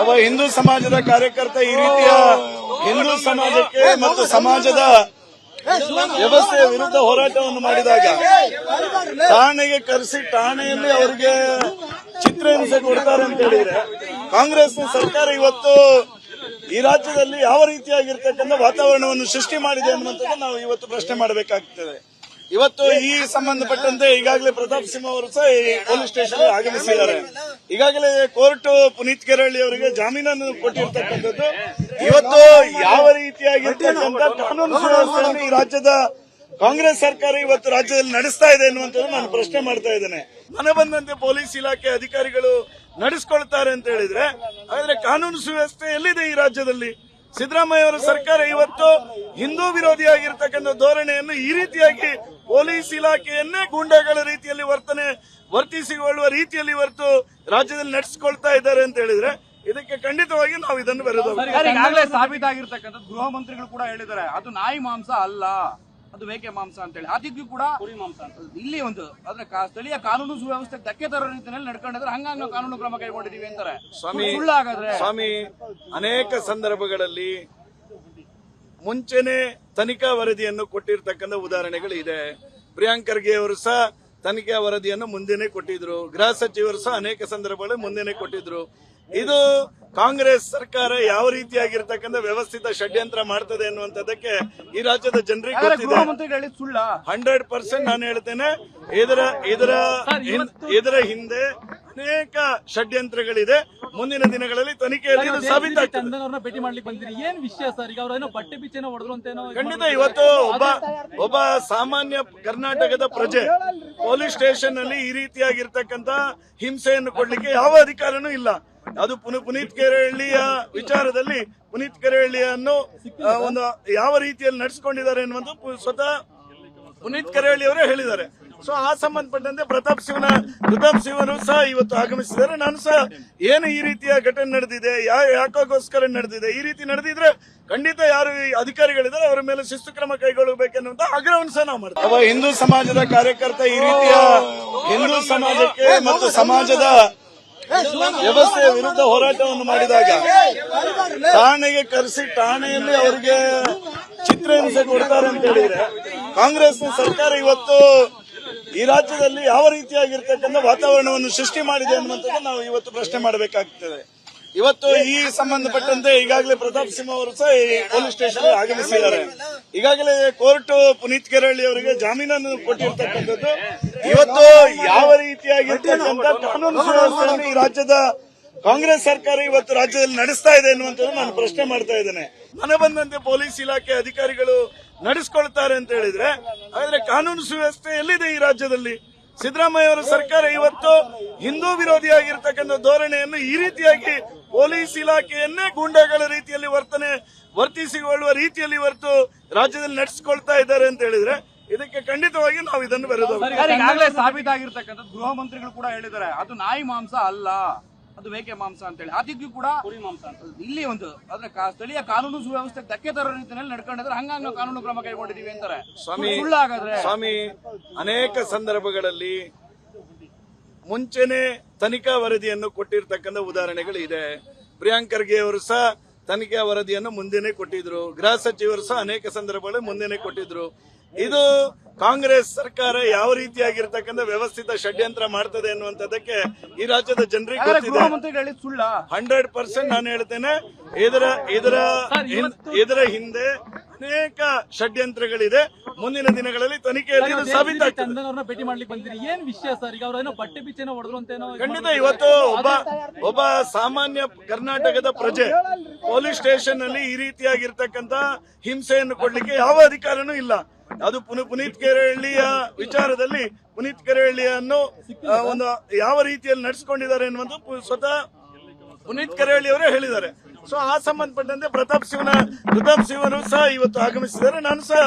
ಒಬ್ಬ ಹಿಂದೂ ಸಮಾಜದ ಕಾರ್ಯಕರ್ತ ಈ ರೀತಿಯ ಹಿಂದೂ ಸಮಾಜಕ್ಕೆ ಮತ್ತು ಸಮಾಜದ ವ್ಯವಸ್ಥೆಯ ವಿರುದ್ಧ ಹೋರಾಟವನ್ನು ಮಾಡಿದಾಗ ಠಾಣೆಗೆ ಕರೆಸಿ ಠಾಣೆಯಲ್ಲಿ ಅವರಿಗೆ ಚಿತ್ರಹಿಂಸೆ ಕೊಡ್ತಾರೆ ಅಂತ ಹೇಳಿದ್ರೆ ಕಾಂಗ್ರೆಸ್ ಸರ್ಕಾರ ಇವತ್ತು ಈ ರಾಜ್ಯದಲ್ಲಿ ಯಾವ ರೀತಿಯಾಗಿರ್ತಕ್ಕಂಥ ವಾತಾವರಣವನ್ನು ಸೃಷ್ಟಿ ಮಾಡಿದೆ ಅನ್ನುವಂಥದ್ದು ನಾವು ಇವತ್ತು ಪ್ರಶ್ನೆ ಮಾಡಬೇಕಾಗ್ತದೆ. ಇವತ್ತು ಈ ಸಂಬಂಧಪಟ್ಟಂತೆ ಈಗಾಗಲೇ ಪ್ರತಾಪ್ ಸಿಂಹ ಅವರು ಸಹ ಈ ಪೊಲೀಸ್ ಸ್ಟೇಷನ್ ಆಗಮಿಸಿದ್ದಾರೆ. ಈಗಾಗಲೇ ಕೋರ್ಟ್ ಪುನೀತ್ ಕೆರಳ್ಳಿ ಅವರಿಗೆ ಜಾಮೀನನ್ನು ಕೊಟ್ಟಿರ್ತಕ್ಕಂಥದ್ದು. ಇವತ್ತು ಯಾವ ರೀತಿಯಾಗಿರ್ತಕ್ಕಂಥ ಕಾನೂನು ಸುವ್ಯವಸ್ಥೆಯನ್ನು ಈ ರಾಜ್ಯದ ಕಾಂಗ್ರೆಸ್ ಸರ್ಕಾರ ಇವತ್ತು ರಾಜ್ಯದಲ್ಲಿ ನಡೆಸ್ತಾ ಇದೆ ಎನ್ನುವಂಥದ್ದು ನಾನು ಪ್ರಶ್ನೆ ಮಾಡ್ತಾ ಇದ್ದೇನೆ. ಮನೆ ಬಂದಂತೆ ಪೊಲೀಸ್ ಇಲಾಖೆ ಅಧಿಕಾರಿಗಳು ನಡೆಸಿಕೊಳ್ತಾರೆ ಅಂತ ಹೇಳಿದ್ರೆ ಹಾಗಾದ್ರೆ ಕಾನೂನು ಸುವ್ಯವಸ್ಥೆ ಎಲ್ಲಿದೆ ಈ ರಾಜ್ಯದಲ್ಲಿ? ಸಿದ್ದರಾಮಯ್ಯ ಅವರ ಸರ್ಕಾರ ಇವತ್ತು ಹಿಂದೂ ವಿರೋಧಿಯಾಗಿರ್ತಕ್ಕಂಥ ಧೋರಣೆಯನ್ನು ಈ ರೀತಿಯಾಗಿ ಪೊಲೀಸ್ ಇಲಾಖೆಯನ್ನೇ ಗೂಂಡಾಗಳ ರೀತಿಯಲ್ಲಿ ವರ್ತಿಸಿಕೊಳ್ಳುವ ರೀತಿಯಲ್ಲಿ ಇವತ್ತು ರಾಜ್ಯದಲ್ಲಿ ನಡೆಸಿಕೊಳ್ತಾ ಇದ್ದಾರೆ ಅಂತ ಹೇಳಿದ್ರೆ ಇದಕ್ಕೆ ಖಂಡಿತವಾಗಿ ನಾವು ಇದನ್ನು ಈಗಾಗಲೇ ಸಾಬೀತಾಗಿರ್ತಕ್ಕಂಥ ಗೃಹ ಮಂತ್ರಿಗಳು ಕೂಡ ಹೇಳಿದ್ದಾರೆ ಅದು ನಾಯಿ ಮಾಂಸ ಅಲ್ಲ, ಅದು ಮೇಕೆ ಮಾಂಸ ಅಂತ ಹೇಳಿ. ಆದಿಗ್ಯೂ ಕೂಡ ಕುರಿ ಮಾಂಸ ಇಲ್ಲಿ ಒಂದು ಆದ್ರೆ ಸ್ಥಳೀಯ ಕಾನೂನು ಸುವ್ಯವಸ್ಥೆ ಧಕ್ಕೆ ತರೋ ರೀತಿಯಲ್ಲಿ ನಡ್ಕೊಂಡಿದ್ರೆ ಹಂಗಾಗಿ ನಾವು ಕಾನೂನು ಕ್ರಮ ಕೈಗೊಂಡಿದೀವಿ ಅಂತಾರೆ. ಸ್ವಾಮಿ ಅನೇಕ ಸಂದರ್ಭಗಳಲ್ಲಿ ಮುಂಚೆನೆ ತನಿಖಾ ವರದಿಯನ್ನು ಕೊಟ್ಟಿರ್ತಕ್ಕಂಥ ಉದಾಹರಣೆಗಳು ಇದೆ. ಪ್ರಿಯಾಂಕ್ ಖರ್ಗೆ ಅವರು ಸಹ ತನಿಖಾ ವರದಿಯನ್ನು ಮುಂದೆನೆ ಕೊಟ್ಟಿದ್ರು. ಗೃಹ ಸಚಿವರು ಸಹ ಅನೇಕ ಸಂದರ್ಭಗಳಲ್ಲಿ ಮುಂದೆನೆ ಕೊಟ್ಟಿದ್ರು. ಇದು ಕಾಂಗ್ರೆಸ್ ಸರ್ಕಾರ ಯಾವ ರೀತಿಯಾಗಿರ್ತಕ್ಕಂಥ ವ್ಯವಸ್ಥಿತ ಷಡ್ಯಂತ್ರ ಮಾಡ್ತದೆ ಅನ್ನುವಂಥದ್ದಕ್ಕೆ ಈ ರಾಜ್ಯದ ಜನರಿಗೆ ಗೊತ್ತಿದೆ. 100% ನಾನು ಹೇಳ್ತೇನೆ. ಇದರ ಹಿಂದೆ ಅನೇಕ ಷಡ್ಯಂತ್ರಗಳಿದೆ. ಮುಂದಿನ ದಿನಗಳಲ್ಲಿ ತನಿಖೆಯಲ್ಲಿ ಸಾಬೀತಾಗ್ತದೆ. ಭೇಟಿ ಮಾಡ್ಲಿಕ್ಕೆ ಬಂದಿರಿ, ಏನ್ ವಿಷಯ ಸರ್? ಈಗ ಅವರೇನೋ ಬಟ್ಟೆ ಬಿಚ್ಚೇನೋ ಹೊಡೆದ್ರು ಅಂತೇನೋ. ಖಂಡಿತ ಇವತ್ತು ಒಬ್ಬ ಸಾಮಾನ್ಯ ಕರ್ನಾಟಕದ ಪ್ರಜೆ ಪೊಲೀಸ್ ಸ್ಟೇಷನ್ ನಲ್ಲಿ ಈ ರೀತಿಯಾಗಿರ್ತಕ್ಕಂಥ ಹಿಂಸೆಯನ್ನು ಕೊಡ್ಲಿಕ್ಕೆ ಯಾವ ಅಧಿಕಾರನೂ ಇಲ್ಲ. ಅದು ಪುನೀತ್ ಕೆರಳ್ಳಿಯ ವಿಚಾರದಲ್ಲಿ ಪುನೀತ್ ಕೆರಳ್ಳಿಯನ್ನು ಒಂದು ಯಾವ ರೀತಿಯಲ್ಲಿ ನಡೆಸಿಕೊಂಡಿದ್ದಾರೆ ಎನ್ನುವುದು ಸ್ವತಃ ಪುನೀತ್ ಕೆರಳ್ಳಿ ಅವರೇ ಹೇಳಿದ್ದಾರೆ. ಸೊ ಆ ಸಂಬಂಧಪಟ್ಟಂತೆ ಪ್ರತಾಪ್ ಸಿಂಹರು ಸಹ ಇವತ್ತು ಆಗಮಿಸಿದ್ದಾರೆ. ನಾನು ಸಹ ಏನು ಈ ರೀತಿಯ ಘಟನೆ ನಡೆದಿದೆ, ಯಾಕೋಸ್ಕರ ನಡೆದಿದೆ, ಈ ರೀತಿ ನಡೆದಿದ್ರೆ ಖಂಡಿತ ಯಾರು ಅಧಿಕಾರಿಗಳಿದ್ದಾರೆ ಅವರ ಮೇಲೆ ಶಿಸ್ತು ಕ್ರಮ ಕೈಗೊಳ್ಳಬೇಕೆನ್ನುವಂತ ಆಗ್ರಹವನ್ನು ಸಹ ನಾವು ಮಾಡ್ತೇವೆ. ಒಬ್ಬ ಹಿಂದೂ ಸಮಾಜದ ಕಾರ್ಯಕರ್ತ ಈ ರೀತಿಯ ಹಿಂದೂ ಸಮಾಜಕ್ಕೆ ಮತ್ತು ಸಮಾಜದ ವ್ಯವಸ್ಥೆಯ ವಿರುದ್ಧ ಹೋರಾಟವನ್ನು ಮಾಡಿದಾಗ ಠಾಣೆಗೆ ಕರೆಸಿ ಠಾಣೆಯಲ್ಲಿ ಅವರಿಗೆ ಚಿತ್ರಹಿಂಸೆ ಕೊಡ್ತಾರೆ ಅಂತ ಹೇಳಿದ್ರೆ ಕಾಂಗ್ರೆಸ್ ಸರ್ಕಾರ ಇವತ್ತು ಈ ರಾಜ್ಯದಲ್ಲಿ ಯಾವ ರೀತಿಯಾಗಿರ್ತಕ್ಕಂಥ ವಾತಾವರಣವನ್ನು ಸೃಷ್ಟಿ ಮಾಡಿದೆ ಅನ್ನುವಂಥದ್ದು ನಾವು ಇವತ್ತು ಪ್ರಶ್ನೆ ಮಾಡಬೇಕಾಗ್ತದೆ. ಇವತ್ತು ಈ ಸಂಬಂಧಪಟ್ಟಂತೆ ಈಗಾಗಲೇ ಪ್ರತಾಪ್ ಸಿಂಹ ಅವರು ಸಹ ಈ ಪೊಲೀಸ್ ಸ್ಟೇಷನ್ ಆಗಮಿಸಿದ್ದಾರೆ. ಈಗಾಗಲೇ ಕೋರ್ಟ್ ಪುನೀತ್ ಕೆರಳ್ಳಿ ಅವರಿಗೆ ಜಾಮೀನನ್ನು ಕೊಟ್ಟಿರ್ತಕ್ಕಂಥದ್ದು. ಇವತ್ತು ಯಾವ ರೀತಿಯಾಗಿರ್ತಕ್ಕಂಥ ಕಾನೂನು ಸುವ್ಯವಸ್ಥೆಯನ್ನು ಈ ರಾಜ್ಯದ ಕಾಂಗ್ರೆಸ್ ಸರ್ಕಾರ ಇವತ್ತು ರಾಜ್ಯದಲ್ಲಿ ನಡೆಸ್ತಾ ಇದೆ ಎನ್ನುವಂಥದ್ದು ನಾನು ಪ್ರಶ್ನೆ ಮಾಡ್ತಾ ಇದ್ದೇನೆ. ಮನೆ ಬಂದಂತೆ ಪೊಲೀಸ್ ಇಲಾಖೆ ಅಧಿಕಾರಿಗಳು ನಡೆಸಿಕೊಳ್ತಾರೆ ಅಂತ ಹೇಳಿದ್ರೆ ಹಾಗಾದ್ರೆ ಕಾನೂನು ಸುವ್ಯವಸ್ಥೆ ಎಲ್ಲಿದೆ ಈ ರಾಜ್ಯದಲ್ಲಿ? ಸಿದ್ದರಾಮಯ್ಯ ಅವರ ಸರ್ಕಾರ ಇವತ್ತು ಹಿಂದೂ ವಿರೋಧಿಯಾಗಿರ್ತಕ್ಕಂಥ ಧೋರಣೆಯನ್ನು ಈ ರೀತಿಯಾಗಿ ಪೊಲೀಸ್ ಇಲಾಖೆಯನ್ನೇ ಗೂಂಡಾಗಳ ರೀತಿಯಲ್ಲಿ ವರ್ತಿಸಿಕೊಳ್ಳುವ ರೀತಿಯಲ್ಲಿ ಇವತ್ತು ರಾಜ್ಯದಲ್ಲಿ ನಡೆಸಿಕೊಳ್ತಾ ಇದ್ದಾರೆ ಅಂತ ಹೇಳಿದ್ರೆ ಇದಕ್ಕೆ ಖಂಡಿತವಾಗಿ ನಾವು ಇದನ್ನು ಈಗಾಗಲೇ ಸಾಬೀತಾಗಿರ್ತಕ್ಕಂಥ ಗೃಹ ಮಂತ್ರಿಗಳು ಕೂಡ ಹೇಳಿದ್ದಾರೆ ಅದು ನಾಯಿ ಮಾಂಸ ಅಲ್ಲ, ಅದು ಮೇಕೆ ಮಾಂಸ ಅಂತ ಹೇಳಿ. ಆದಿಗ್ಯೂ ಕೂಡ ಕುರಿ ಮಾಂಸ ಇಲ್ಲಿ ಒಂದು ಆದ್ರೆ ಸ್ಥಳೀಯ ಕಾನೂನು ಸುವ್ಯವಸ್ಥೆ ಧಕ್ಕೆ ತರೋ ರೀತಿಯಲ್ಲಿ ನಡ್ಕೊಂಡಿದ್ರೆ ಹಂಗಾಗಿ ನಾವು ಕಾನೂನು ಕ್ರಮ ಕೈಗೊಂಡಿದೀವಿ ಅಂತಾರೆ. ಸ್ವಾಮಿ ಅನೇಕ ಸಂದರ್ಭಗಳಲ್ಲಿ ಮುಂಚೆನೆ ತನಿಖಾ ವರದಿಯನ್ನು ಕೊಟ್ಟಿರ್ತಕ್ಕಂಥ ಉದಾಹರಣೆಗಳು ಇದೆ. ಪ್ರಿಯಾಂಕ್ ಖರ್ಗೆ ಅವರು ಸಹ ತನಿಖಾ ವರದಿಯನ್ನು ಮುಂದೆನೆ ಕೊಟ್ಟಿದ್ರು. ಗೃಹ ಸಚಿವರು ಸಹ ಅನೇಕ ಸಂದರ್ಭಗಳಲ್ಲಿ ಮುಂದೆನೆ ಕೊಟ್ಟಿದ್ರು. ಇದು ಕಾಂಗ್ರೆಸ್ ಸರ್ಕಾರ ಯಾವ ರೀತಿಯಾಗಿರ್ತಕ್ಕಂಥ ವ್ಯವಸ್ಥಿತ ಷಡ್ಯಂತ್ರ ಮಾಡ್ತದೆ ಅನ್ನುವಂಥದ್ದಕ್ಕೆ ಈ ರಾಜ್ಯದ ಜನರಿಗೆ ಗೊತ್ತಿದೆ. 100% ನಾನು ಹೇಳ್ತೇನೆ. ಇದರ ಹಿಂದೆ ಅನೇಕ ಷಡ್ಯಂತ್ರಗಳಿದೆ. ಮುಂದಿನ ದಿನಗಳಲ್ಲಿ ತನಿಖೆಯಲ್ಲಿ ಸಾಬೀತಾಗ್ತದೆ. ಭೇಟಿ ಮಾಡ್ಲಿಕ್ಕೆ ಬಂದಿರಿ, ಏನ್ ವಿಷಯ ಸರ್? ಈಗ ಅವರೇನೋ ಬಟ್ಟೆ ಬಿಚ್ಚೇನೋ ಹೊಡೆದ್ರು ಅಂತೇನೋ. ಖಂಡಿತ ಇವತ್ತು ಒಬ್ಬ ಸಾಮಾನ್ಯ ಕರ್ನಾಟಕದ ಪ್ರಜೆ ಪೊಲೀಸ್ ಸ್ಟೇಷನ್ ನಲ್ಲಿ ಈ ರೀತಿಯಾಗಿರ್ತಕ್ಕಂಥ ಹಿಂಸೆಯನ್ನು ಕೊಡ್ಲಿಕ್ಕೆ ಯಾವ ಅಧಿಕಾರನೂ ಇಲ್ಲ. ಅದು ಪುನೀತ್ ಕೆರಳ್ಳಿಯ ವಿಚಾರದಲ್ಲಿ ಪುನೀತ್ ಕೆರಳ್ಳಿಯನ್ನು ಒಂದು ಯಾವ ರೀತಿಯಲ್ಲಿ ನಡೆಸಿಕೊಂಡಿದ್ದಾರೆ ಎನ್ನುವುದು ಸ್ವತಃ ಪುನೀತ್ ಕೆರಳ್ಳಿ ಅವರೇ ಹೇಳಿದ್ದಾರೆ. ಸೊ ಆ ಸಂಬಂಧಪಟ್ಟಂತೆ ಪ್ರತಾಪ್ ಸಿಂಹರು ಸಹ ಇವತ್ತು ಆಗಮಿಸಿದ್ದಾರೆ. ನಾನು ಸಹ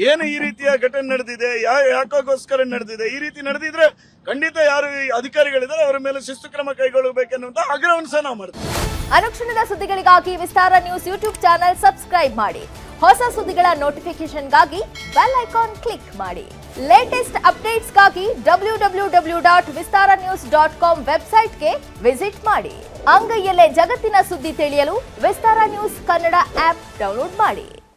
ಏನು ಈ ರೀತಿಯ ಘಟನೆ ನಡೆದಿದೆ, ಯಾಕೋಸ್ಕರ ನಡೆದಿದೆ, ಈ ರೀತಿ ನಡೆದಿದ್ರೆ ಖಂಡಿತ ಯಾರು ಅಧಿಕಾರಿಗಳಿದ್ದಾರೆ ಅವರ ಮೇಲೆ ಶಿಸ್ತು ಕ್ರಮ ಕೈಗೊಳ್ಳಬೇಕೆನ್ನುವಂತ ಆಗ್ರಹವನ್ನು ಸಹ ನಾವು ಮಾಡ್ತೇವೆ. ಅನುಕ್ಷಣದ ಸುದ್ದಿಗಳಿಗಾಗಿ ವಿಸ್ತಾರ ನ್ಯೂಸ್ ಯೂಟ್ಯೂಬ್ ಚಾನೆಲ್ ಸಬ್ಸ್ಕ್ರೈಬ್ ಮಾಡಿ. ಹೊಸ ಸುದ್ದಿಗಳ ನೋಟಿಫಿಕೇಶನ್ಗಾಗಿ ಬೆಲ್ ಐಕಾನ್ ಕ್ಲಿಕ್ ಮಾಡಿ. ಲೇಟೆಸ್ಟ್ ಅಪ್ಡೇಟ್ಸ್ಗಾಗಿ www.vistaranews.com ವೆಬ್ಸೈಟ್ಗೆ ವಿಸಿಟ್ ಮಾಡಿ. ಅಂಗೈಯಲ್ಲೇ ಜಗತ್ತಿನ ಸುದ್ದಿ ತಿಳಿಯಲು ವಿಸ್ತಾರ ನ್ಯೂಸ್ ಕನ್ನಡ ಆಪ್ ಡೌನ್ಲೋಡ್ ಮಾಡಿ.